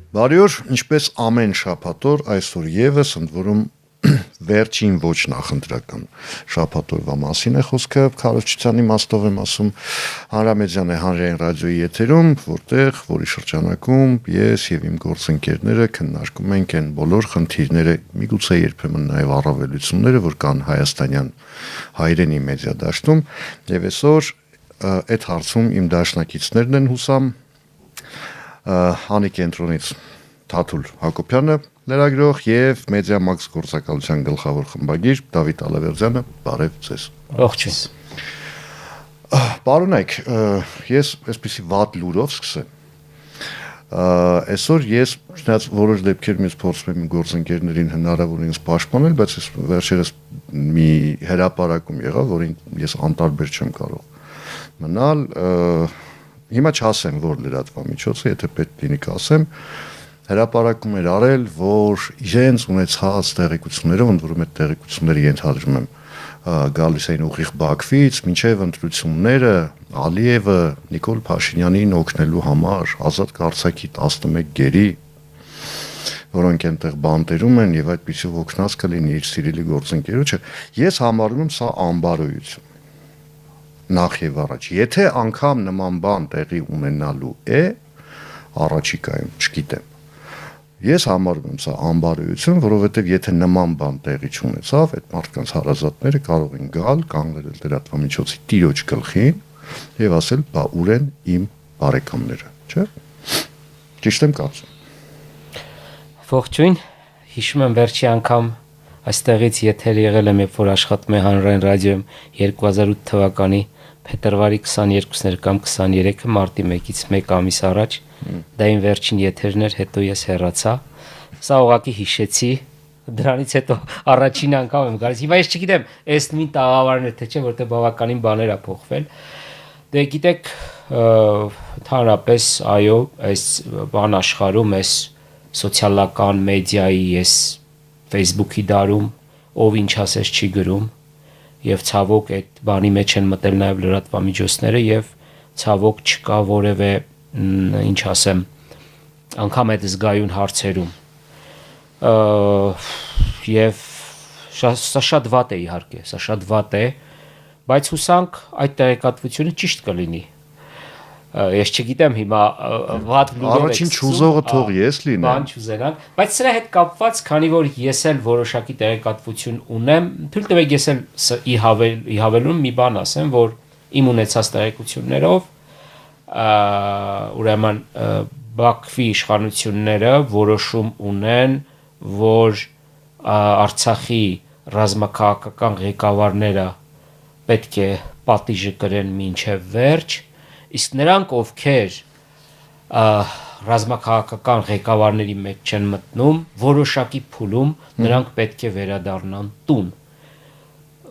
Բարի օր, ինչպես ամեն շաբաթօր, այսօր եւս ընդ որում վերջին ոչ նախընտրական շաբաթօրվա մասին է խոսքը, քարոզչության իմաստով եմ ասում, Հանրամեդիան է հանրային ռադիոյի եթերում, որի շրջանակում ես եւ իմ գործընկերները քննարկում ենք այն բոլոր խնդիրները, միգուցե երբեմն նաեւ առավելությունները, որ կան հայաստանյան հայրենի մեդիա դաշտում, եւ այսօր այդ հարցում իմ դաշնակիցներն են հուսամ Հանի կենտրոնից Թաթուլ Հակոբյանը, լրագրող եւ Մեդիամաքս գործակալության գլխավոր խմբագիր Դավիթ Ալավերդյանը, բարև ձեզ։ Ողջույն։ Պարոնայք, ես այսպեսի վատ լուրով սկսեմ։ Այսօր ես չնայած որոշ դեպքեր ես փորձում եմ գործընկերներին հնարավորինս պաշտպանել, բայց ես վերջերս մի հրապարակում եղավ, որին ես անտարբեր չեմ կարող մնալ, հիմա չասեմ, որ լրատվամիջոցը, եթե պետք լինի կասեմ, հրապարակում էր արել, որ իրենց ունեցած տեղեկություններով, ընդ որում այդ տեղեկությունները ենթադրում եմ գալիս էին ուղիղ Բաքվից, մինչև ընտրությունները Ալիևը Նիկոլ Փաշինյանին օգնելու համար ազատ կարծիքի 11 գերի, որոնք այնտեղ բանտերում են եւ այդպիսով օգնած կլինի իր սիրելի գործընկերոջը, ես համարում եմ սա անբարոյություն։ Նախ եւ առաջ, եթե անգամ նման բան տեղի ունենալու է, առաջիկայում չգիտեմ։ Ես համարում եմ սա անբարոյություն, որովհետեւ եթե նման բան տեղի չունեցավ, այդ մարդկանց հարազատները կարող են գալ, կանգնել լրատվամիջոցի տիրոջ գլխին եւ ասել՝ «Բա ուր են իմ բարեկամները», չէ՞։ Ճիշտ եմ կարծում։ Ողջույն, հիշում եմ վերջի անգամ այստեղից եթեր եղել եմ, երբ որ աշխատում եմ հանրային ռադիոյում 2008 թվականի փետրվարի 22-ներ կամ 23-ը մարտի 1-ից 1 ամիս առաջ, դա իմ վերջին եթերն էր, հետո ես հեռացա։ Սա ուղղակի հիշեցի, դրանից հետո առաջին անգամ եմ գալիս։ Հիմա ես չգիտեմ, այս նույն տաղավարն է թե չէ, որտեղ բավականին բաներ ա փոխվել։ Դե գիտեք, ընդհանրապես այո, այս բան աշխարհում, այս սոցիալական մեդիայի, այս Facebook-ի դարում, ով ինչ ասես չի գրում, եւ ցավոք այդ բանի մեջ են մտել նաեւ լրատվամիջոցները եւ ցավոք չկա որևէ ինչ ասեմ անգամ այդ զգայուն հարցերում եւ սա շատ վատ է իհարկե, սա շատ վատ է, բայց հուսանք այդ տեղեկատվությունը ճիշտ կլինի։ Ես չգիտեմ հիմա վատ լուրեր առաջին չուզողը թող ես լինեմ, բան չուզենան, բայց սրա հետ կապված, քանի որ ես էլ որոշակի տեղեկատվություն ունեմ, թույլ տվեք ես էլ ի հավելում մի բան ասեմ, որ իմ ունեցած տեղեկություններով ուրեմն Բաքվի իշխանությունները որոշում ունեն, որ Արցախի ռազմաքաղաքական ղեկավարները պետք է պատիժը կրեն մինչև վերջ, իսկ նրանք ովքեր ռազմաքաղաքական ղեկավարների մեջ չեն մտնում, որոշակի փուլում նրանք պետք է վերադառնան տուն։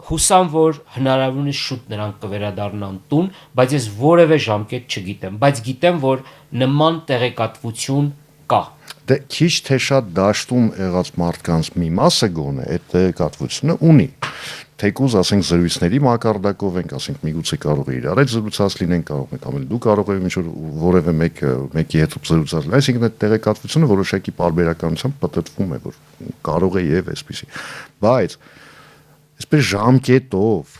Հուսամ, որ հնարավորինս շուտ նրանք կվերադառնան տուն, բայց ես որևէ ժամկետ չգիտեմ, բայց գիտեմ, որ նման տեղեկատվություն կա։ Դե քիչ թե շատ դաշտում եղած մարդկանց մի մասը գոնե այդ տեղեկատվությունը ունի։ Թեկուզ ասենք զրույցների մակարդակով ենք, ասենք միգուցե կարող է իրար այդ զրուցած լինեն, կարող է կամ էլ դու կարող ես ինչ-որ որևէ մեկի հետ զրուցած լինել, այսինքն այդ տեղեկատվությունը որոշակի պարբերականությամբ պատտվում է, որ կարող է եւ այսպեսի։ Բայց այսպես ժամկետով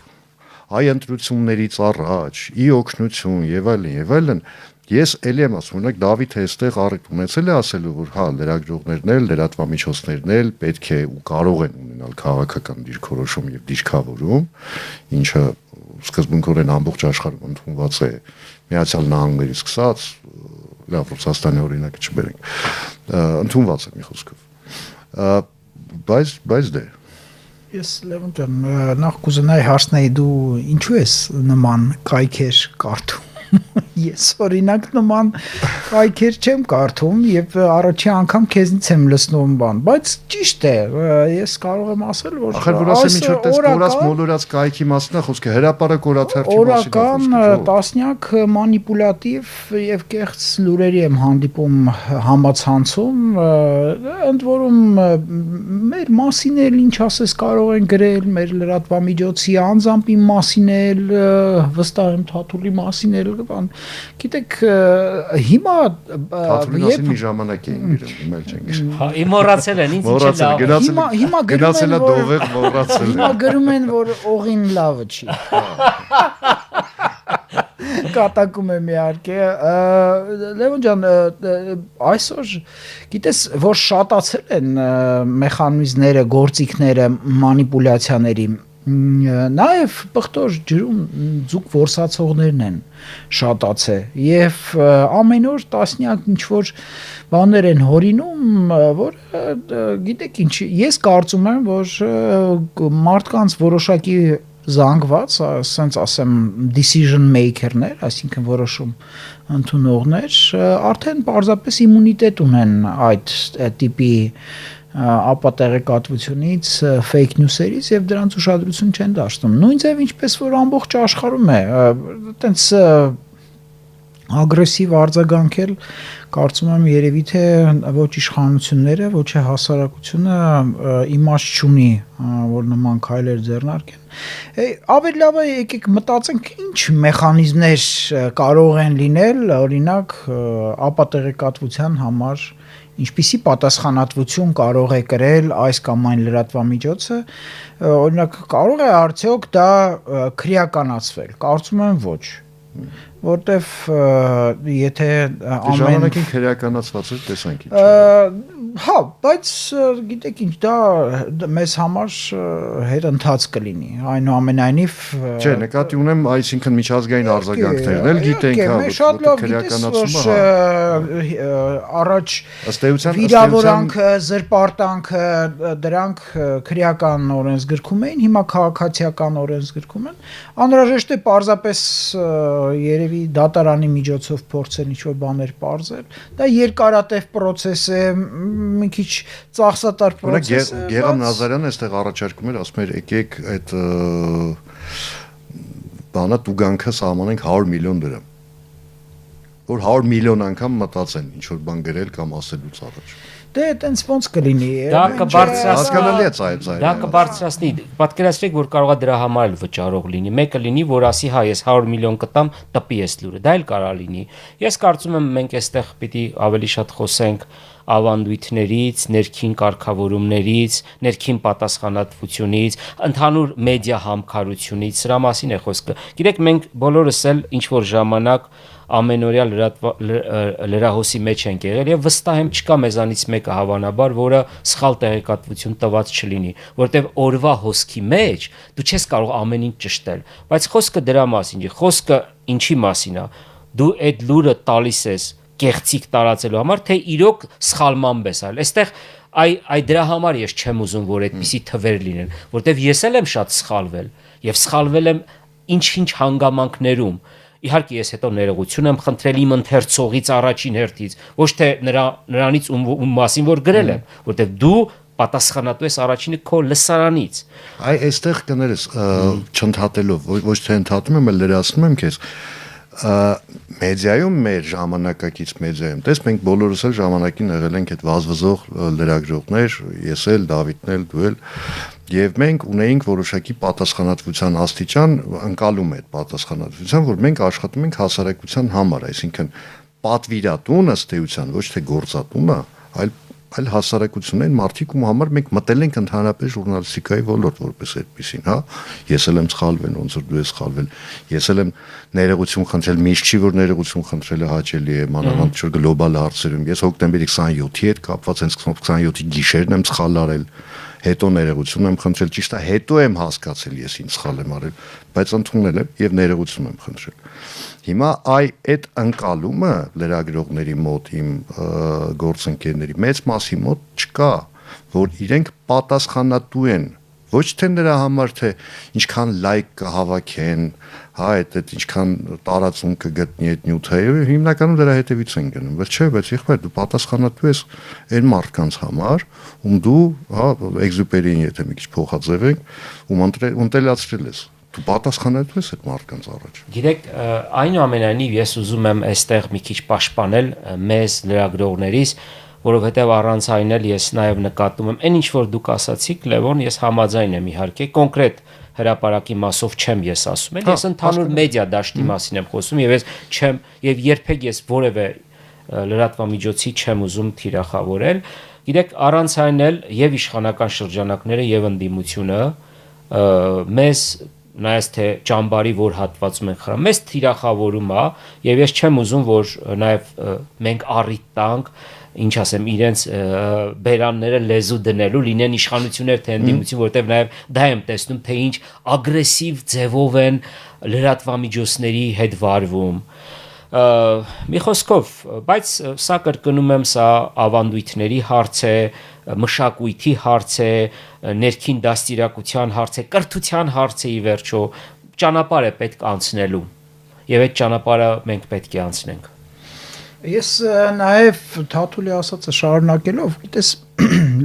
այ ընտրություններից առաջ, ի օգնություն եւ այլն, ես ելի եմ ասում, օրինակ Դավիթը այստեղ առիթ ունեցել է ասելու, որ հա լրագրողներն էլ, լրատվամիջոցներն էլ պետք է ու կարող են ունենալ քաղաքական դիրքորոշում եւ դիրքավորում, ինչը սկզբունքորեն ամբողջ աշխարհում ընդունված է, Միացյալ Նահանգներից սկսած, լավ Ռուսաստանի օրինակը չբերենք, ընդունված է մի խոսքով։ Բայց դե Ես Լևոն ջան, նախ կուզենայի հարցնեի դու ինչու ես նման կայքեր կարդում։ Ես օրինակ նման կայքեր չեմ կարդում եւ առաջի անգամ քեզնից եմ լսնում բան, բայց ճիշտ է, ես կարող եմ ասել, որ ախր որ ասեմ ինչ որ տես կորած մոլորած կայքի մասն է խոսքը, հրապարակ օրաթերթի մասին է խոսքը։ Օրական տասնյակ մանիպուլատիվ եւ կեղծ լուրերի եմ հանդիպում համացանցում, ընդ որում մեր մասին էլ ինչ ասես կարող են գրել, մեր լրատվամիջոցի անձամբ իմ մասին էլ, վստահ եմ Թաթուլի մասին էլ, Գիտեք, հիմա Թատրոնին մի ժամանակ էին գրում, հիմա չենք։ Հա, մոռացել են, ինձ ինչ լավ։ Հիմա գնացել է դովեղ մոռացել։ Հիմա գրում են, որ օղին լավը չի։ Կատակում եմ իհարկե։ Լևոն ջան, այսօր գիտես, որ շատացել են մեխանիզմները, գործիքները մանիպուլյացիաների, նաև պղտոր ջրում ձուկ որսացողներն են շատացել եւ ամեն օր տասնյակ ինչ որ բաներ են հորինում, որ գիտեք ինչ, ես կարծում եմ, որ մարդկանց որոշակի զանգված, ասենց ասեմ, decision maker-ներ, այսինքն որոշում ընդունողներ, արդեն պարզապես իմունիտետ ունեն այդ տիպի ապատեղեկատվությունից, fake news-երից եւ դրանց ուշադրություն չեն դարձնում։ Նույն ձև ինչպես որ ամբողջ աշխարհում է, այտենց ագրեսիվ արձագանքել, կարծում եմ երևի թե ոչ իշխանությունները, ոչ է հասարակությունը իմաստ չունի, որ նման քայլեր ձեռնարկեն։ Ավելի լավ է եկեք մտածենք ինչ մեխանիզմներ կարող են լինել, օրինակ ապատեղեկատվության համար, ինչպիսի պատասխանատվություն կարող է կրել այս կամ այն լրատվամիջոցը, օրինակ կարող է արդյոք դա քրեականացվել, կարծում եմ ոչ, որտեվ եթե ամեն ժամանակին քրեականացված է տեսանք ինչ։ Հա, բայց գիտեք ինչ, դա մեզ համար հետընթաց կլինի, այնուամենայնիվ Չէ, նկատի ունեմ, այսինքն միջազգային արձագանքներն էլ գիտենք, հա, շատ լավ քրեականացումը առաջ ըստ էության վիրավորանքը, զրպարտանքը, դրանք քրեական օրենսգրքում էին, հիմա քաղաքացիական օրենսգրքում են, անհրաժեշտ է պարզապես երևի դատարանի միջոցով փորձել ինչ-որ բաներ պարզել, դա երկարատև process է, մի քիչ ծախսատար process է։ Գեղամ Նազարյանը այստեղ առաջարկում էր, ասում էր եկեք այդ բանը տուգանքը սահմանենք 100 միլիոն դրամ, որ 100 միլիոն անգամ մտածեն ինչ որ բան գրել կամ ասելուց առաջ։ Դե այտենց ոնց կլինի։ Դա հասկանալի է ծայր։ Դա կբարձրացնի, պատկերացրեք, որ կարողա դրա համար էլ վճարող լինի։ Մեկը լինի, որ ասի, հա, ես 100 միլիոն կտամ, տպի ես լուրը։ Դա էլ կարա լինի։ Ես կարծում եմ մենք այստեղ պիտի ավելի շատ խոսենք ավանդույթներից, ներքին կարգավորումներից, ներքին պատասխանատվությունից, ընդհանուր մեդիա համքարությունից, սրա մասին է խոսքը։ Գիտեք, մենք բոլորս էլ ինչ որ ժամանակ ամենօրյա լրահոսի մեջ ենք եղել եւ վստահ եմ չկա մեզանից մեկը հավանաբար, որը սխալ տեղեկատվություն տված չլինի, որտեւ օրվա հոսքի մեջ դու չես կարող ամեն ինչ ճշտել, բայց խոսքը դրա մասին է, խոսքը ինչի մասին է, դու այդ լուրը տալիս ես կեղծիք տարածելու համար, թե իրոք սխալմամբ ես այլ, այստեղ այ դրա համար ես չեմ ուզում, որ այդպիսի թվեր լինեն, որտեվ ես էլ եմ շատ սխալվել եւ սխալվել եմ ինչ-ինչ հանգամանքներում։ Իհարկե ես հետո ներողություն եմ խնդրել իմ ընթերցողից առաջին հերթից, ոչ թե նրանից ում մասին որ գրել եմ, որտեվ դու պատասխանատու ես առաջինը քո լսարանից։ Այստեղ կներես չընդհատելով, ոչ թե ընդհատում եմ, այլ լրացնում եմ քեզ։ Մեդիայում մեր ժամանակակից մեդիայում, տես մենք բոլորս էլ ժամանակին եղել ենք այդ վազվզող լրագրողներ, ես էլ, Դավիթն էլ, դու էլ, եւ մենք ունեինք որոշակի պատասխանատվության աստիճան, ընկալում է այդ պատասխանատվության, որ մենք աշխատում ենք հասարակության համար, այսինքն պատվիրատուն ըստ էության, ոչ թե գործատունը, այլ հասարակությունն են մարդիկ ում համար մենք մտել ենք ընդհանրապես ժուրնալիստիկայի ոլորտ որպես այդպեսին, հա, ես էլ եմ սխալվել, ոնց որ դու ես սխալվել, ես էլ եմ ներողություն խնդրել, միշտ չի որ ներողություն խնդրելը հաճելի է, մանավանդ որ գլոբալ հարցերում, ես հոկտեմբերի 27-ի հետ կապված հենց 27-ի գիշերն եմ սխալ արել, հետո ներողություն եմ խնդրել, ճիշտ է, հետո եմ հասկացել ես ինչ սխալ եմ արել, բայց ընդունել եմ եւ ներողություն եմ խնդրել։ Հիմա այդ ընկալումը լրագրողների մոտ, իմ գործընկերների մեծ մասի մոտ չկա, որ իրենք պատասխանատու են, ոչ թե նրա համար, թե ինչքան լայք կհավաքեն, հա, այդ ինչքան տարածում կգտնի այդ նյութը, հիմնականում դրա հետևից են գնում, բայց եղբայր դու պատասխանատու ես այն մարդկանց համար, ում դու, հա, Էքզյուպերիին եթե մի քիչ փոխաձևենք, ում ընտելացրել ես, դու պատասխանատու ես այդ մարդկանց առաջ։ Գիտեք, այնուամենայնիվ ես ուզում եմ այստեղ մի քիչ պաշտպանել մեզ լրագրողներից, որովհետև առանց այն էլ ես նաև նկատում եմ, այն ինչ որ դուք ասացիք, Լևոն, ես համաձայն եմ իհարկե, կոնկրետ հրապարակի մասով չեմ ես ասում, ես ընդհանուր մեդիա դաշտի մասին եմ խոսում եւ ես չեմ եւ երբեք ես որևէ լրատվամիջոցի չեմ ուզում թիրախավորել։ Գիտեք, առանց այն էլ եւ իշխանական շրջանակները եւ ընդդիմությունը մեզ նայած թե ճամբարի որ հատվածում են խրամ, մեզ թիրախավորում է եւ ես չեմ ուզում որ նաեւ մենք առիթ տանք ինչ ասեմ, իրենց բերանները լեզու դնելու լինեն իշխանություններ թե ընդդիմություն, որտեղ նաև դա եմ տեսնում, թե ինչ ագրեսիվ ձևով են լրատվամիջոցների հետ վարվում։ Մի խոսքով, բայց սա կրկնում եմ, սա ավանդույթների հարց է, մշակույթի հարց է, ներքին դաստիարակության հարց է, կրթության հարց է ի վերջո, ճանապարհ է պետք անցնելու, եւ այդ ճանապարհը մենք պետք է անցնենք։ Ես նաև Թաթուլի ասածը շարունակելով, գիտես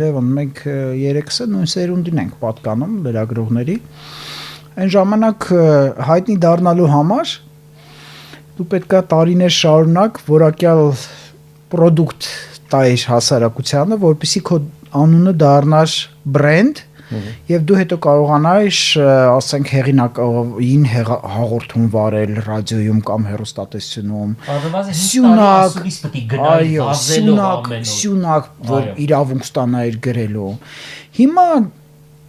Լևոն, մենք երեքսը նույն սերունդին ենք պատկանում լրագրողների։ Այն ժամանակ հայտնի դառնալու համար դու պետքա տարիներ շարունակ որակյալ պրոդուկտ տայր հասարակությանը, որպեսզի քո անունը դառնար բրենդ եւ դու հետո կարողանայիր, ասենք, հեղինակային հաղորդում վարել ռադիոյում կամ հեռուստատեսությունում։ Սյունակ, որ իրավունք ստանայիր գրելու։ Հիմա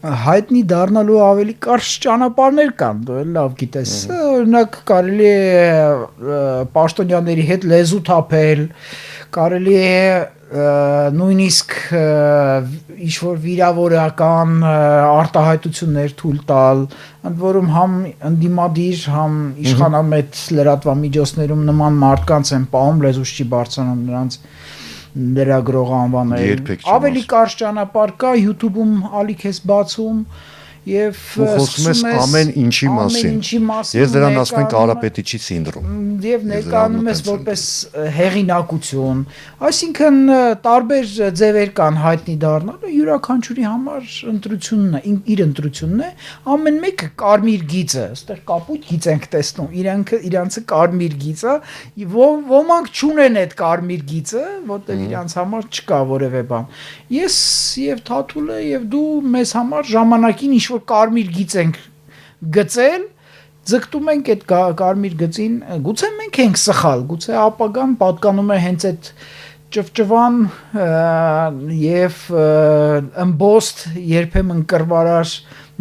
հայտնի դառնալու ավելի կարճ ճանապարհներ կան, դու էլ լավ գիտես։ Օրինակ կարելի է պաշտոնյաների հետ լեզու թափել, կարելի է նույնիսկ ինչ-որ վիրավորական արտահայտություններ թույլ տալ, ընդ որում համ ընդդիմադիր, համ իշխանամետ լրատվամիջոցներում նման մարդկանց են պահում, լեզուս չի բարձրանում նրանց լրագրող անվանել։ Ավելի կարճ ճանապարհ կա, YouTube-ում ալիք ես բացում եւ խոսում ես ամեն ինչի մասին։ Ես դրան ասում եմ Կարապետիչի սինդրոմ։ Եվ ներկայանում ես որպես հեղինակություն, այսինքն տարբեր ձևեր կան հայտնի դառնալու, յուրաքանչյուրի համար ընտրությունն է, իր ընտրությունն է, ամեն մեկը կարմիր գիծը, այստեղ կապույտ գիծ ենք տեսնում, իրանցը կարմիր գիծ է, ոմանք չունեն այդ կարմիր գիծը, որտեղ իրանց համար չկա որևէ բան։ Ես եւ Թաթուլը եւ դու մեզ համար ժամանակին ինչ որ կարմիր գիծ ենք գծել, ձգտում ենք այդ կարմիր գծին, գուցե մենք ենք սխալ, գուցե ապագան պատկանում է հենց այդ ճվճվան եւ ըմբոստ երբեմն կռվարար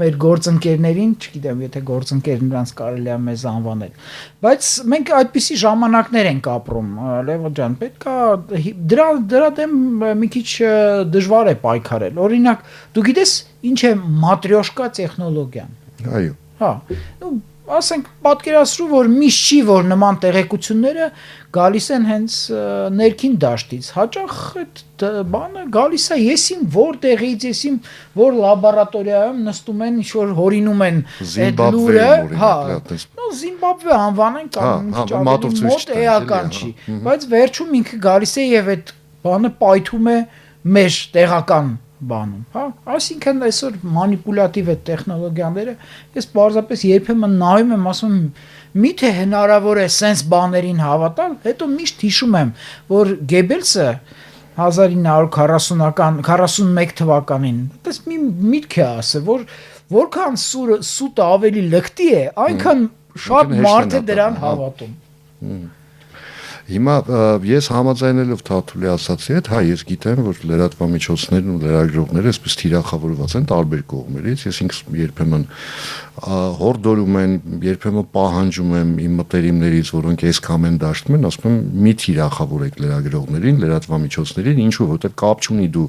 մեր գործընկերներին, չգիտեմ, եթե գործընկեր նրանց կարելի է մեզ անվանել, բայց մենք այդպիսի ժամանակներ ենք ապրում, Լևոն ջան, պետք է դրա դեմ մի քիչ դժվար է պայքարել։ Օրինակ, դու գիտես ինչ է մատրյոշկա տեխնոլոգիան։ Այո։ Հա, ասենք պատկերացրու, որ միշտ չի, որ նման տեղեկությունները գալիս են հենց ներքին դաշտից, հաճախ այդ բանը գալիս է եսիմ որտեղից, եսիմ որ լաբորատորիայում նստում են, ինչ-որ հորինում են այդ լուրը, հա, Զիմբաբվե անվանեն կամ մոտ էական չի, բայց վերջում ինքը գալիս է եւ այդ բանը պայթում է մեր տեղական բանում, հա, այսինքն այսօր մանիպուլատիվ է տեխնոլոգիաները, ես պարզապես երբեմն նայում եմ, ասում միթե հնարավոր է սենց բաներին հավատալ, հետո միշտ հիշում եմ, որ Գեբելսը 1941 թվականին, այդպես մի միտք է ասել, որ որքան սուտը ավելի լկտի է, այնքան շատ մարդ է դրան հավատում։ Հիմա ես համաձայնելով Թաթուլի ասացի հետ, հա, ես գիտեմ, որ լրատվամիջոցներն ու լրագրողները այսպես թիրախավորված են տարբեր կողմերից, ես ինքս երբեմն հորդորում են, երբեմն պահանջում եմ իմ մտերիմներից, որոնք այսքան են դաշտում են, ասում եմ մի թիրախավորեք լրագրողներին, լրատվամիջոցներին, ինչու, որովհետև կապ չունի դու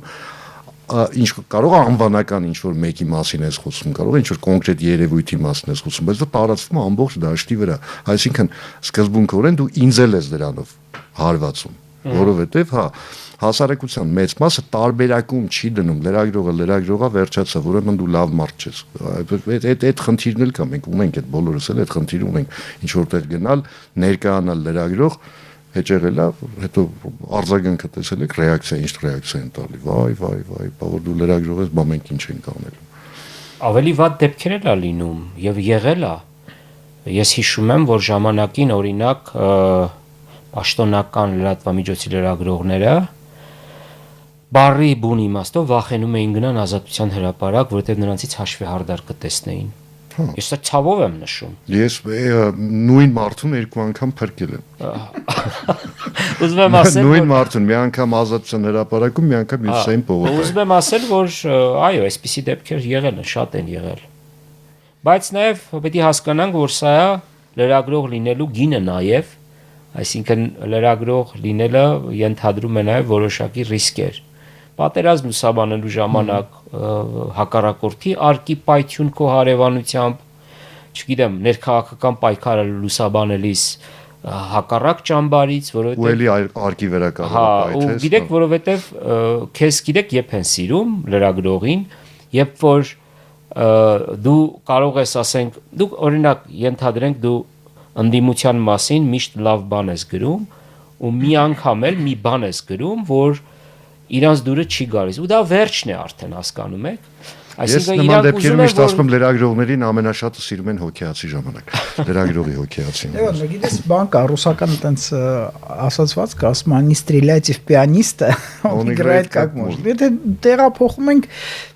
ինչ կարող է անվանական ինչ որ մեկի մասին ես խոսում, կարող է ինչ որ կոնկրետ երևույթի մասին ես խոսում, բայց դա տարածվում է ամբողջ դաշտի վրա, այսինքն սկզբունքորեն դու ինձել ես դրանով հարվածում, որովհետև հա հասարակության մեծ մասը տարբերակում չի դնում, լրագրողը վերջացա, ուրեմն դու լավ մարդ ես, այդ խնդիրն էլ կա, մենք ունենք այդ բոլորս էլ այդ խնդիրը ունենք, ինչ որտեղ գնալ, ներկայանալ լրագրող հեճեղելա, հետո արձագանքը տեսել եք, ռեակցիա, ինչ ռեակցիա են տալի, վայ, բա որ դու լրագրող ես, բա մենք ինչ ենք անելու։ Ավելի վատ դեպքեր էլ է լինում եւ եղել է։ Ես հիշում եմ, որ ժամանակին օրինակ պաշտոնական լրատվամիջոցի լրագրողները բարի բուն իմաստով վախենում էին գնան Ազատության հրապարակ, որովհետեւ նրանցից հաշվի հարդար կտեսնեին։ Ես դա ցավով եմ նշում։ Ես նույն մարդուն երկու անգամ փրկել եմ։ Ուզում եմ ասել, նույն մարդուն մի անգամ Ազատության հրապարակում, մի անգամ Հյուսիսային փողոցում։ Ուզում եմ ասել, որ այո, այսպիսի դեպքեր եղել են, շատ են եղել։ Բայց նաև պետք է հասկանանք, որ սա է լրագրող լինելու գինը նաև, այսինքն լրագրող լինելը ենթադրում է նաև որոշակի ռիսկեր։ Պատերազմ լուսաբանելու ժամանակ հակառակորդի արկի պայթյուն քո հարևանությամբ, չգիտեմ, ներքաղաքական պայքարը լուսաբանելիս հակառակ ճամբարից, որովհետև ու էլի արկի վերակառուցումը պայթեց։ Ու գիտեք, որովհետև քեզ գիտեք երբ են սիրում լրագրողին, երբ որ դու կարող ես ասենք, դու օրինակ ենթադրենք դու ընդդիմության մասին միշտ լավ բան ես գրում ու մի անգամ էլ մի բան ես գրում, որ իրանց դուրը չի գալիս ու դա վերջն է արդեն, հասկանում եք։ Այսինքն իրանք դեպքերում միշտ ասում լրագրողներին ամենաշատը սիրում են հոգեացի ժամանակ։ Լրագրողի հոգեացին։ Այո, գիտես, բան կա, ռուսական այտենց ասացված կա, ասում են «Стрелять в пианиста, он играет как может»։ Եթե տեղափոխում ենք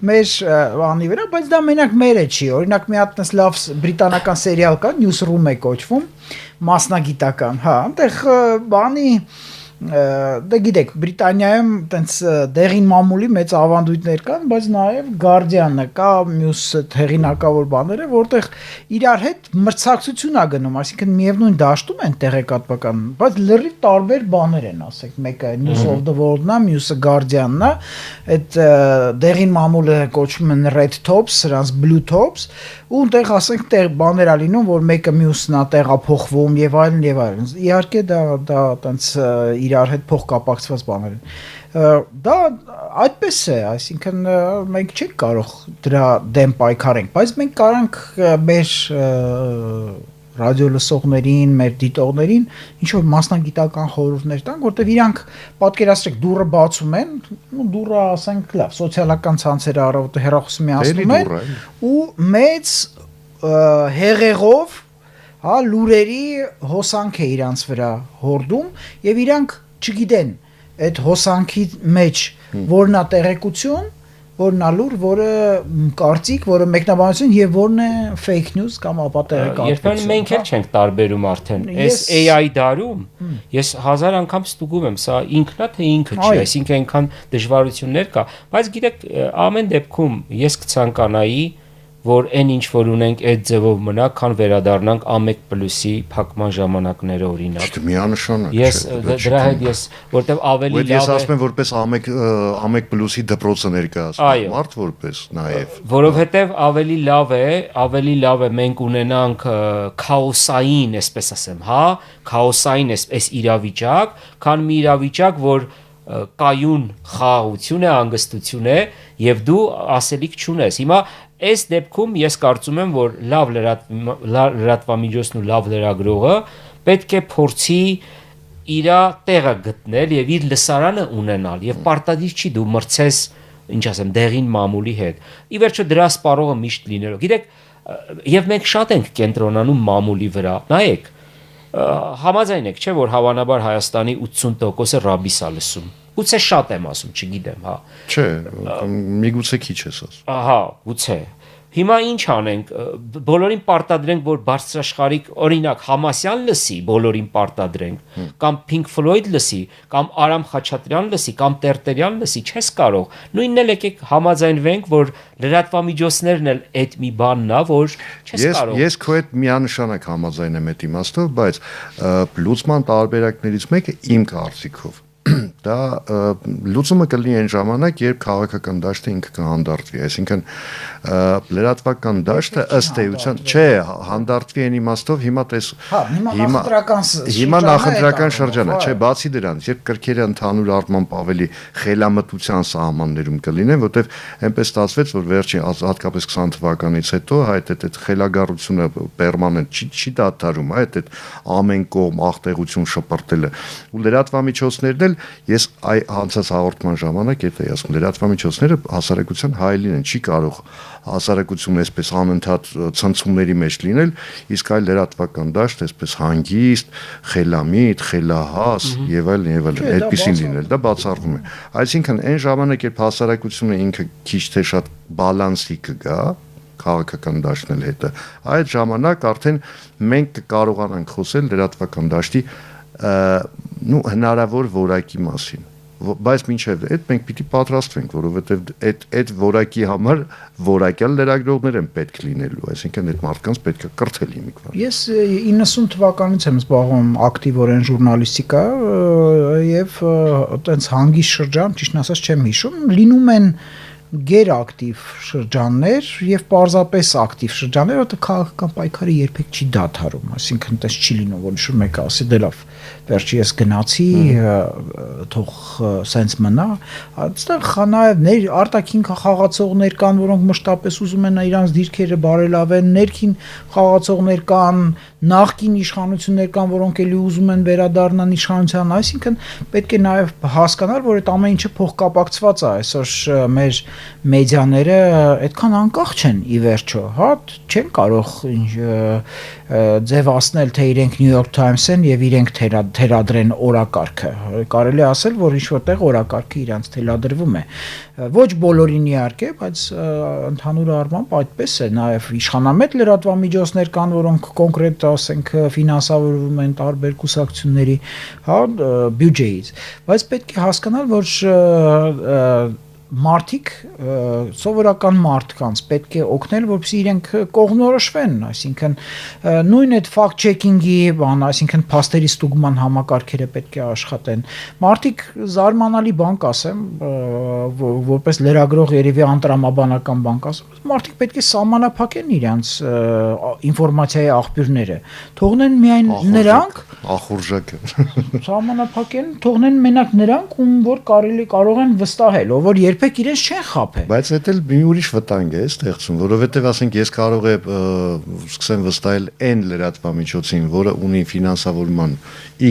մեր բանի վրա, բայց դա մենակ մերը չի։ Օրինակ մի հատ այտենց լավ բրիտանական սերիալ կա, Newsroom է կոչվում, մասնագիտական, հա, այնտեղ բանի դե գիտեք Բրիտանիայում տենց դեղին մամուլի մեծ ավանդույթներ կան, բայց նաև Guardian-ը կա, մյուս հեղինակավոր բաները, որտեղ իրար հետ մրցակցություն ա գնում, այսինքն միևնույն դաշտում են տեղեկատվական, բայց լրիվ տարբեր բաներ են, ասենք, մեկը News of the World-ն է, մյուսը Guardian-ն է, այդ դեղին մամուլը կոչվում են Red Tops, սրանց Blue Tops, ու այնտեղ ասենք տեղ բաներ ա լինում, որ մեկը մյուսն ա տեղափոխվում եւ այլն եւ այլն։ Իհարկե դա տենց իրար հետ փոխկապակցված բաներ են։ Դա այդպես է, այսինքն մենք չենք կարող դրա դեմ պայքարենք, բայց մենք կարանք մեր ռադիո լսողներին, մեր դիտողներին ինչ որ մասնագիտական խորհուրդներ տանք, որտեղ իրանք պատկերացրեք դուրը բացում են, ու դուրը ասենք լավ, սոցիալական ցանցերը առավոտը հեռախոսը միացնում են ու մեծ հեղեղով հա լուրերի հոսանք է իրանց վրա հորդում եւ իրանք չգիտեն այդ հոսանքի մեջ որն է տեղեկություն, որն է լուր, որը կարծիք, որը մեկնաբանություն եւ որն է fake news կամ ապատեղեկատվություն։ Երբեմն մենք էլ չենք տարբերում արդեն։ Այս AI դարում ես 1000 անգամ ստուգում եմ, սա ինքն է թե ինքը չի, այսինքն այնքան դժվարություններ կա, բայց գիտեք, ամեն դեպքում ես կցանկանայի որ այն ինչ որ ունենք այդ ձևով մնա, քան վերադառնանք A1+-ի փակման ժամանակները օրինակ։ Միանշանակ չէ։ Ես դրա հետ ես որտեվ ավելի լավ է։ Ես ասում եմ որպես A1+-ի դպրոցը ներկայացնում, մարդ որպես նաև։ Որովհետև ավելի լավ է մենք ունենանք քաոսային, այսպես ասեմ, հա, քաոսային այս իրավիճակ, քան մի իրավիճակ, որ կայուն խաղաղություն է, անգստություն է եւ դու ասելիք չունես։ Հիմա այս դեպքում ես կարծում եմ, որ լավ լրատվամիջոցն ու լավ լրագրողը պետք է փորձի իր տեղը գտնել եւ իր լսարանը ունենալ եւ պարտադիր չի դու մրցես, ինչ ասեմ, դեղին մամուլի հետ։ Ի վերջո դրա սպառողը միշտ լինելով։ Գիտեք, եւ մենք շատ ենք կենտրոնանում մամուլի վրա։ Նայեք, համաձայն եք, չէ՞ որ հավանաբար Հայաստանի 80%-ը ռաբիս է լսում։ Գուցե շատ եմ ասում, չգիտեմ, հա։ Չէ, միգուցե քիչ ես ասում։ Ահա, գուցե։ Հիմա ինչ անենք, բոլորին պարտադրենք, որ բարձրաշխարհիկ, օրինակ Համասյան լսի, բոլորին պարտադրենք, կամ Pink Floyd լսի, կամ Արամ Խաչատրյան լսի, կամ Տերտերյան լսի, չես կարող։ Նույնն էլ եկեք համաձայնվենք, որ լրատվամիջոցներն էլ այդ մի բանն է, որ չես կարող։ Ես քո հետ միանշանակ համաձայն եմ այդ իմաստով, բայց լուծման տարբերակներից մեկը իմ կարծիքով դա լուծումը կլինի այն ժամանակ, երբ քաղաքական դաշտը ինքը կհանդարտվի, այսինքն լրատվական դաշտը ըստ էության չէ, հանդարտվի այն իմաստով, հիմա նախընտրական շրջան է, չէ, բացի դրանից, երբ կրքերը ընդհանուր առմամբ ավելի խելամտության սահմաններում կլինեն, որտեղ այնպես ստացվեց, որ վերջին հատկապես 20 թվականից հետո այդ խելագարությունը պերմանենտ չի դադարում, այդ ամեն կողմ աղտեղություն շպրտելը ու լրատվամիջոցներն էլ ես անցած հաղորդման ժամանակ եթե ասում լրատվամիջոցները հասարակության հայելին են, չի կարող հասարակությունը այսպես անընդհատ ցնցումների մեջ լինել, իսկ այլ լրատվական դաշտ այսպես հանգիստ, խելամիտ, խելահաս եւ այլն, այդպեսին լինել, դա բացառվում է։ Այսինքն այն ժամանակ երբ հասարակությունը ինքը քիչ թե շատ բալանսի կգա, քաղաքական դաշտն էլ հետը։ Այդ ժամանակ արդեն մենք կարողանանք խոսել լրատվական դաշտի հնարավոր որակի մասին։ Բայց մինչև այդ մենք պիտի պատրաստվենք, որովհետև այդ որակի համար որակյալ լրագրողներ են պետք լինելու, այսինքն այդ մարդկանց պետք է կրթել մի բան։ Ես 90 թվականից եմ զբաղվում ակտիվորեն ժուրնալիստիկա եւ այտենց հանգիստ շրջան, ճիշտ ասած չեմ հիշում, լինում են գերակտիվ շրջաններ եւ պարզապես ակտիվ շրջաններ, որտեղ քաղաքական պայքարը երբեք չի դադարում, այսինքն այդպես չի լինում, որ շուտ մեկը ասի դե լավ, վերջի ես գնացի, թող սենց մնա, այստեղ նաև արտաքին խաղացողներ կան, որոնք մշտապես ուզում են իրանց դիրքերը բարելավեն, ներքին խաղացողներ կան, նախկին իշխանություններ կան, որոնք էլի ուզում են վերադառնալ իշխանության, այսինքն պետք է նաև հասկանալ, որ այդ ամեն ինչը փոխկապակցված է, այսօր մեր մեդիաները այդքան անկախ չեն ի վերջո, հա, չեն կարող ձևացնել, թե իրենք New York Times են եւ իրենք թելադրեն օրակարգը։ Կարելի է ասել, որ ինչ-որտեղ օրակարգը իրանց թելադրվում է։ Ոչ բոլորին իհարկե, բայց ընդհանուր առմամբ այդպես է, նաև իշխանամետ լրատվամիջոցներ կան, որոնք կոնկրետ, ասենք, ֆինանսավորվում են տարբեր կուսակցությունների, հա, բյուջեից։ Բայց պետք է հասկանալ, որ մարդիկ սովորական մարդկանց պետք է օգնել, որպեսզի իրենք կողմնորոշվեն, այսինքն նույն այդ fact checking-ի բան, այսինքն փաստերի ստուգման համակարգերը պետք է աշխատեն։ Մարդիկ զարմանալի բան կասեմ, որպես լրագրող երևի անտրամաբանական բան կասեմ, մարդիկ պետք է սահմանափակեն իրենց ինֆորմացիայի աղբյուրները, թողնեն միայն նրանք ախորժակը սահմանափակեն, թողնեն մենակ նրանք, ում որ կարող են վստահել, ով որ երբեք իրենց չեն խաբել։ Բայց դա էլ մի ուրիշ վտանգ է ստեղծում, որովհետև ասենք ես կարող եմ սկսեմ վստահել այն լրատվամիջոցին, որը ունի ֆինանսավորման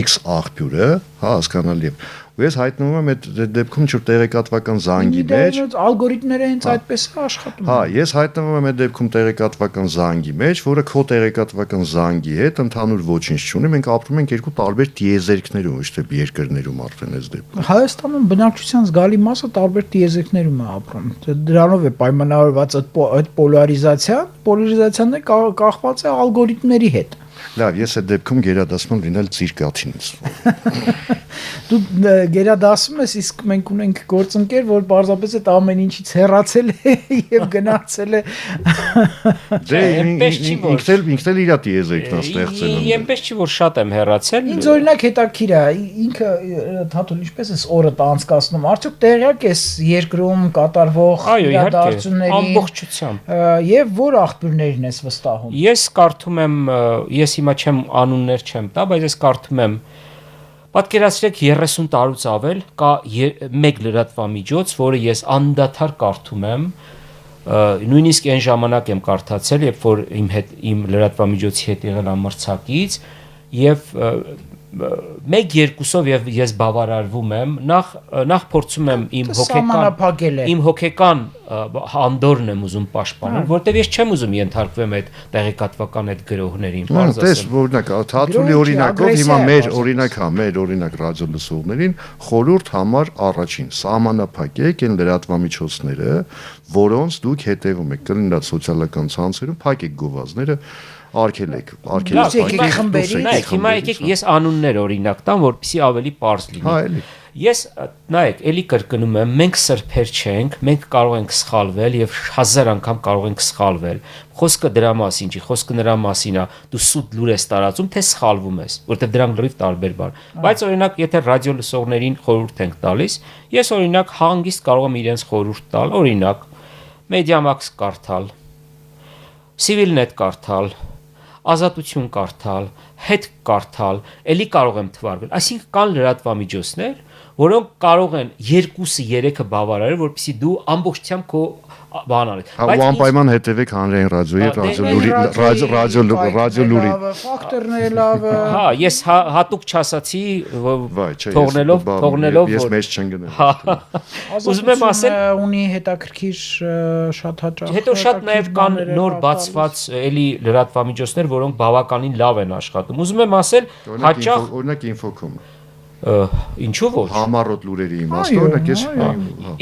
X աղբյուրը, հա, հասկանալի է։ Ու ես հայտնվում եմ այդ դեպքում ինչ-որ տեղեկատվական զանգի մեջ, ալգորիթմները հենց այդպես է աշխատում։ Հա, ես հայտնվում եմ այդ դեպքում տեղեկատվական զանգի մեջ, որը քո տեղեկատվական զանգի հետ ընդհանուր ոչինչ չունի, մենք ապրում ենք երկու տարբեր տիեզերքներում, ոչ թե երկրներում արդեն այս դեպքում։ Հայաստանում բնակչության զգալի մասը տարբեր տիեզերքներում է ապրում։ Դրանով է պայմանավորված այդ պոլարիզացիան կախված է ալգորիթմների հետ։ Լավ, ես այդ դեպքում գերադասում լինել ծիրկաթինից։ Դու գերադասում ես, իսկ մենք ունենք գործընկեր, որ պարզապես այդ ամեն ինչից հեռացել է եւ գնացել է։ Դե ինքն էլ իր տիեզերքն է ստեղծել։ Այնպես չի, որ շատ եմ հեռացել։ Ինձ օրինակ հետաքրքիր է, ինքը Թաթուլ ինչպես է օրդ անցկացնում, արդյոք տեղյակ ես երկրում կատարվող իրադարձությունների ամբողջությամբ եւ որ աղբյուրներին ես վստահում։ Ես կարդում եմ, ես հիմա չեմ անուններ չեմ տա, բայց ես կարդում եմ պատկերացրեք 30 տարուց ավել կա մեկ լրատվամիջոց, որը ես անդադար կարդում եմ, նույնիսկ այն ժամանակ եմ կարդացել, երբ որ իմ լրատվամիջոցի հետ եղել ամրցակից եւ մեկ երկուսով եւ ես բավարարվում եմ, նախ փորձում եմ իմ հոգեկան անդորն եմ ուզում պաշտպանել, որտեվ ես չեմ ուզում ենթարկվեմ այդ տեղեկատվական այդ գրողներին, բարձ ասեմ։ Տես, օրինակ, Թաթուլի օրինակով հիմա մեր օրինակ ռադիո լսողներին խորհուրդ համար առաջին սահմանափակեք այն լրատվամիջոցները, որոնց դուք հետևում եք, կլինած սոցիալական ցանցերում, փակեք գովազդները, արգելեք խմբերի։ Հիմա եկեք ես անուններ օրինակ տամ, որպեսզի ավելի པարզ լինի։ Հա, էլի։ Ես նայեք, էլի կրկնում եմ, մենք սրբեր չենք, մենք կարող ենք սխալվել եւ 1000 անգամ կարող ենք սխալվել։ Խոսքը դրա մասին չի, խոսքը նրա մասին է, դու սուտ լուր ես տարածում, թե սխալվում ես, որտեղ դրանք լրիվ տարբեր բան։ Բայց օրինակ, եթե ռադիո լսողներին խորհուրդ ենք տալիս, ես օրինակ հանգիստ կարող եմ իրենց խորհուրդ տալ, օրինակ Mediamax կարդալ, Civilnet կարդալ, Ազատություն կարդալ, հետ կարդալ, էլի կարող եմ թվարկել։ Այսինքն կան լրատվամիջոցներ, որոնք կարող են 2-3-ը բավարարել, որպեսզի դու ամբողջությամբ քո բան անես։ Բայց անպայման հետևեք հանրային ռադիոյի, ռադիո լուրի։ Ֆակտորները լավ։ Հա, ես հատուկ չասացի, թողնելով ես մեծ չեմ գնել։ Ուզում եմ ասել, ունի հետաքրքիր շատ հաճախ։ Հետո շատ նաև կան նոր բացված էլի լրատվամիջոցներ, որոնք բավականին լավ են աշխատում։ Ուզում եմ ասել, հաճախ օրինակ Infocom։ Ինչու ոչ։ Համառոտ լուրերի իմաստը, օրինակ ես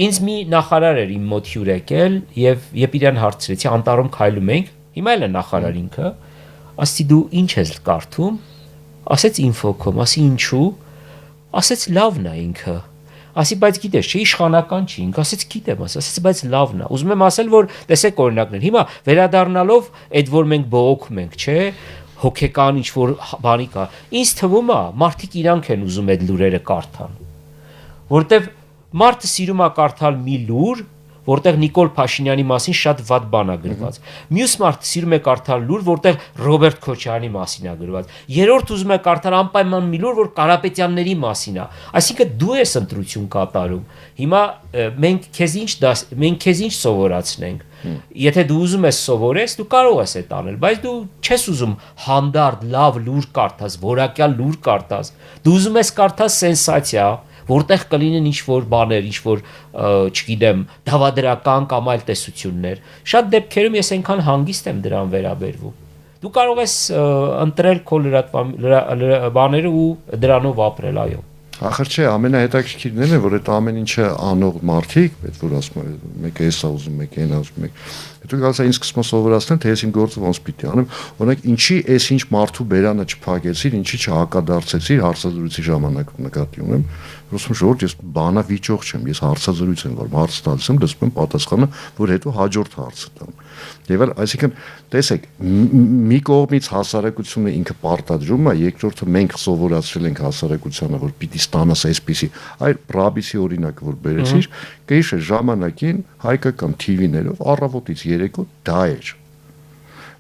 Ինձ մի նախարար էր իմ մոտ հյուր եկել եւ երբ իրան հարցրեցի, անտառում քայլում ենք, հիմա էլ է նախարար ինքը, ասեցի դու ինչ ես կարդում, ասեց Infocom, ասի ինչու, ասեց լավն է ինքը, ասի բայց գիտես չէ իշխանական չի, ինքը ասեց գիտեմ, ասեց բայց լավն է, ուզում եմ ասել որ տեսեք օրինակներ, հիմա վերադառնալով այդ որ մենք բողոքում ենք, չէ, հոգեկան ինչ որ բանի կա, ինձ թվում է մարդիկ իրանք են ուզում այդ լուրերը կարդան, որտեվ մարդը սիրում է կարդալ մի լուր, որտեղ Նիկոլ Փաշինյանի մասին շատ վատ բան է գրված։ Մյուս մարդը սիրում է կարդալ լուր, որտեղ Ռոբերտ Քոչարյանի մասին է գրված։ Երրորդ ուզում է կարդալ անպայման մի լուր, որ Կարապետյանների մասին է։ Այսինքն դու ես ընտրություն կատարում։ Հիմա մենք քեզ ինչ սովորացնենք։ Եթե դու ուզում ես սովորես, դու կարող ես այդ անել, բայց դու չես ուզում հանդարտ լավ լուր կարդաս, որակյալ լուր կարդաս։ Դու ուզում ես կարդալ սենսացիա, որտեղ կլինեն ինչ-որ բաներ, ինչ-որ, չգիտեմ, դավադրական կամ այլ տեսություններ։ Շատ դեպքերում ես այնքան հանգիստ եմ դրան վերաբերվում։ Դու կարող ես ընտրել քո բաները ու դրանով ապրել, այո։ Ախր չէ, ամենահետաքրքիրն է, որ այդ ամեն ինչը անող մարդիկ, այդ որ ասում են, մեկը էսա ուզում, մեկը այն ուզում, հետո գալիս է ինձ սկսում սովորացնել, թե ես իմ գործը ոնց պիտի անեմ, օրինակ ինչի էս ինչ մարդու բերանը չփակեցիր, ինչի չհակադարձեցիր հարցազրույցի ժամանակ նկատի ունեմ, ասում ժողովուրդ ես բանավիճող չեմ, ես հարցազրույց եմ, որ հարց տալիս եմ, լսում եմ պատասխանը, որ հետո հաջորդ հարցը տամ։ Եվ այսինքն տեսեք, մի կողմից հասարակությունը ինքը պարտադրում է, երկրորդը մենք սովորացրել ենք հասարակությանը, որ պիտի ստանաս այսպիսի, այլ Ռաբիսի օրինակը որ բերեցիր, կհիշե ժամանակին հայկական TV-ներով առավոտից երեկո դա էր,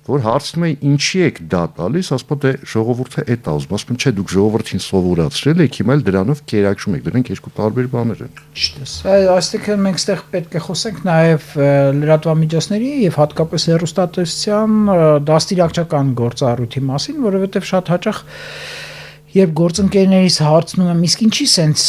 որ հարցնում էին ինչի եք դա տալիս, ասում դե ժողովուրդը էդ է ուզում, ասում չէ դուք ժողովրդին սովորացրել եք, հիմա էլ դրանով կերակրում եք, դրանք երկու տարբեր բաներ են։ Այստեղ մենք այստեղ պետք է խոսենք նաև լրատվամիջոցների եւ հատկապես հեռուստատեսության դաստիարակչական գործառույթի մասին, որովհետեւ շատ հաճախ Երբ գործընկերներից հարցնում եմ, իսկ ինչի սենց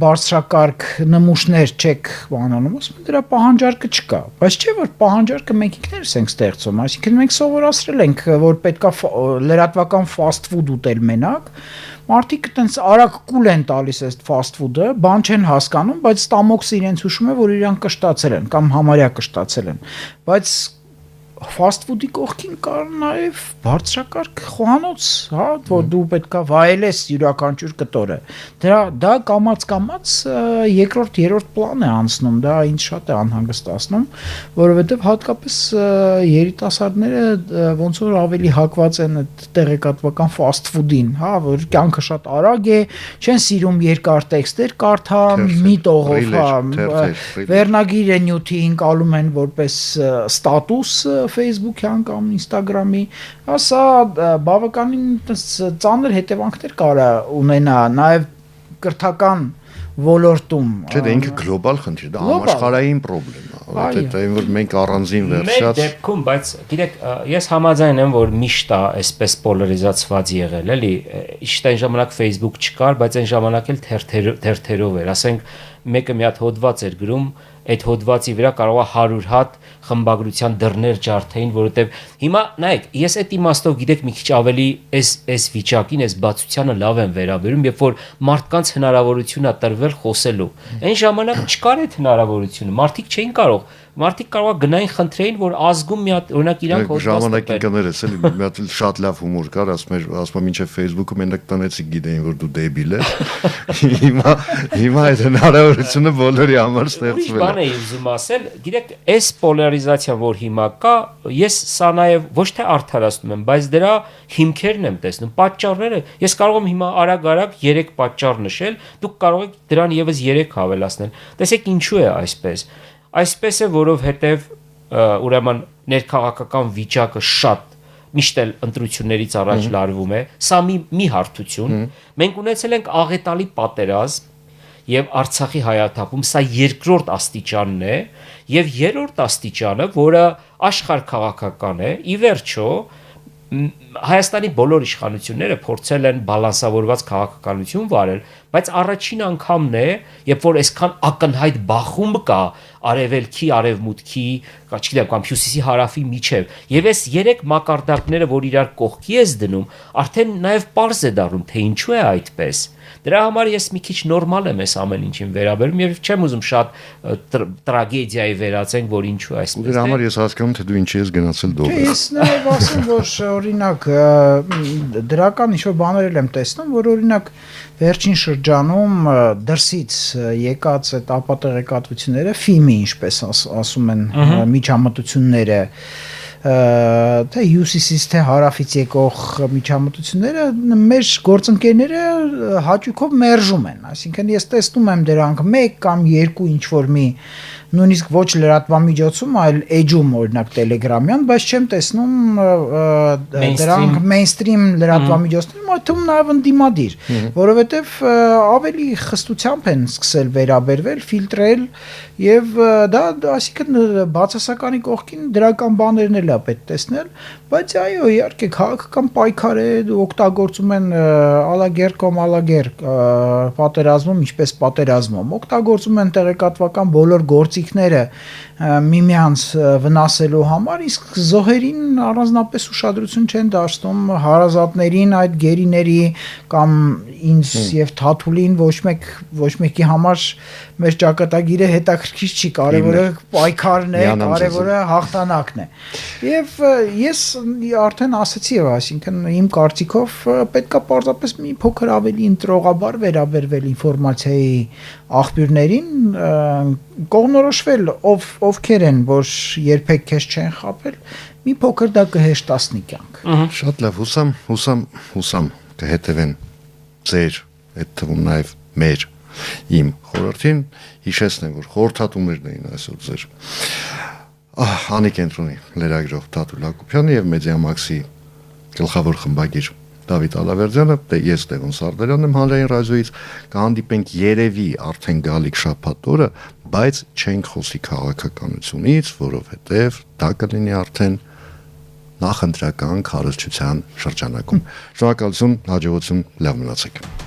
բարձրակարգ նմուշներ չեք բանանում, ասում դրա պահանջարկը չկա, բայց չէ որ պահանջարկը մենք ինքներս ենք ստեղծում, այսինքն մենք սովորացրել ենք, որ պետքա լրատվական fast food ուտել մենակ, մարդիկ այտենց արագ կուլ են տալիս այս fast food-ը, բան չեն հասկանում, բայց ստամոքսը իրենց հուշում է, որ իրանք կշտացել են կամ համարյա կշտացել են, բայց fast food-ի կողքին կար նաև բարձրակարգ խոհանոց, հա, որ դու պետքա վայելես յուրաքանչյուր կտորը։ Դա կամաց երկրորդ, երրորդ պլան է անցնում, դա ինձ շատ է անհանգստացնում, որովհետև հատկապես երիտասարդները ոնց որ ավելի հակված են այդ տեղեկատվական fast food-ին, հա, որ կյանքը շատ արագ է, չեն սիրում երկար տեքստեր կարդան, մի տողով, հա, վերնագիր է նյութի ընկալում են որպես ստատուս Facebook-յան կամ Instagram-ի, ասա բավականին ծանր հետևանքներ կարա ունենա նաև կրթական ոլորտում։ Չէ, դա ինքը գլոբալ խնդիր, դա համաշխարհային խնդրեմ է, դա որ մենք առանձին վերջած։ Մեր դեպքում, բայց գիտեք, ես համաձայն եմ, որ միշտ է այսպես պոլարիզացված եղել, էլի, իշտ այն ժամանակ Facebook չկար, բայց այն ժամանակ էլ թերթերով էր, ասենք մեկը մի հատ հոդված էր գրում, այդ հոդվածի վրա կարող է 100 հատ խմբագրության դռներ ջարդեին, որովհետև հիմա նայեք, ես այդ իմաստով գիտեք մի քիչ ավելի այս վիճակին, այս բացությանը լավ եմ վերաբերում, երբ որ մարդկանց հնարավորություն է տրվել խոսելու։ Այն ժամանակ չկար այդ հնարավորությունը, մարդիկ չէին կարող Մարդիկ կարող է գնային խնդրեին, որ ազգում մի հատ օրինակ իրանք հոդված ժամանակի կներես էլի մի հատ շատ լավ հումոր կար, ասում մինչև Facebook-ում մենակ տնեցիկ գիտեին, որ դու դեբիլ ես։ Հիմա այդ հնարավորությունը բոլորի համար ստեղծվել է։ Բան էի ուզում ասել, գիտեք, այս պոլարիզացիան, որ հիմա կա, ես սա նաև ոչ թե արդարացնում եմ, բայց դրա հիմքերն եմ տեսնում, պատճառները։ Ես կարող եմ հիմա արագ 3 պատճառ նշել, դուք կարող եք դրան եւս 3 հավելացնել։ Տեսեք ինչու է այսպես։ Այսպես է, որովհետև ուրեմն ներքաղաքական վիճակը շատ միշտ էլ ընտրություններից առաջ լարվում է, սա մի հարթություն, մենք ունեցել ենք աղետալի պատերազմ եւ Արցախի հայաթափում, սա երկրորդ աստիճանն է եւ երրորդ աստիճանը, որը աշխարհքաղաքական է, ի վերջո Հայաստանի բոլոր իշխանությունները փորձել են բալանսավորված քաղաքականություն վարել, բայց առաջին անգամն է, երբ որ այսքան ակնհայտ բախում կա արևելքի, արևմուտքի, չգիտեմ, կամ հյուսիսի հարավի միջև։ Եվ այս 3 մակարդակները, որ իրար կողքի ես դնում, արդեն նաև պարզ է դառնում, թե ինչու է այդպես։ Դրա համար ես մի քիչ նորմալ եմ այս ամեն ինչին վերաբերում եւ չեմ ուզում շատ տրագեդիայի վերածենք, որ ինչու է այսպես։ Դրա համար ես հասկանում թե դու ինչի ես գնացել դողը։ Ես նաև ասեմ, որ օրինակ դրական ինչ-որ բաներ եմ տեսնում, որ օրինակ վերջին շրջանում դրսից եկած այդ ապատեղեկատվությունները ֆիմի, ինչպես ասում են, միջամտությունները թե հյուսիսից թե հարավից եկող միջամտությունները մեր գործընկերները հաճույքով մերժում են, այսինքն ես տեսնում եմ դրանք 1 կամ 2 ինչ որ մի նույնիսկ ոչ լրատվամիջոցում, այլ էջում օրինակ Telegram-յան, բայց չեմ տեսնում դրանք mainstream լրատվամիջոցներում, այդ թվում նաև ընդդիմադիր, որովհետև ավելի խստությամբ են սկսել վերաբերվել, ֆիլտրել եւ դա այսինքն բացասականի կողքին դրական բաներն էլ է պետք տեսնել, բայց այո, իհարկե քաղաքական պայքար է, օգտագործում են ալագեր կամ ալագեր պատերազմում, ինչպես պատերազմում, օգտագործում են տեղեկատվական բոլոր գործիքները միմյանց վնասելու համար, իսկ զոհերին առանձնապես ուշադրություն չեն դարձնում, հարազատներին, այդ գերիների կամ ինձ եւ Թաթուլին ոչ մեկի համար մեր ճակատագիրը հետաքրքիր չի, կարևորը պայքարն է, կարևորը հաղթանակն է։ Եվ ես արդեն ասացի, այսինքն իմ կարծիքով պետքա պարզապես մի փոքր ավելի ընտրողաբար վերաբերվել ինֆորմացիայի աղբյուրներին, կողմնորոշվել ովքեր են, որ երբեք քեզ չեն խաբել, մի փոքր դա կհեշտացնի կյանք։ Շատ լավ, հուսամ կհետևեն ձեր, այդ թվում նաև մեր իմ խորհրդին, հիշեցնեմ, որ խորհրդատումներն էին այսօր ձեր Անի կենտրոնի լրագրող Թաթուլ Հակոբյանը եւ Մեդիամաքսի գլխավոր խմբագիր Դավիթ Ալավերդյանը, ես Տևոն Սարդարյանն եմ Հանրային ռադիոյից, կհանդիպենք երևի արդեն գալիք շաբաթ օրը, բայց չենք խոսի քաղաքականությունից, որովհետև դա կլինի արդեն նախընտրական քարոզչության շրջանակում։ Շնորհակալություն, հաջողություն, լավ մնացեք։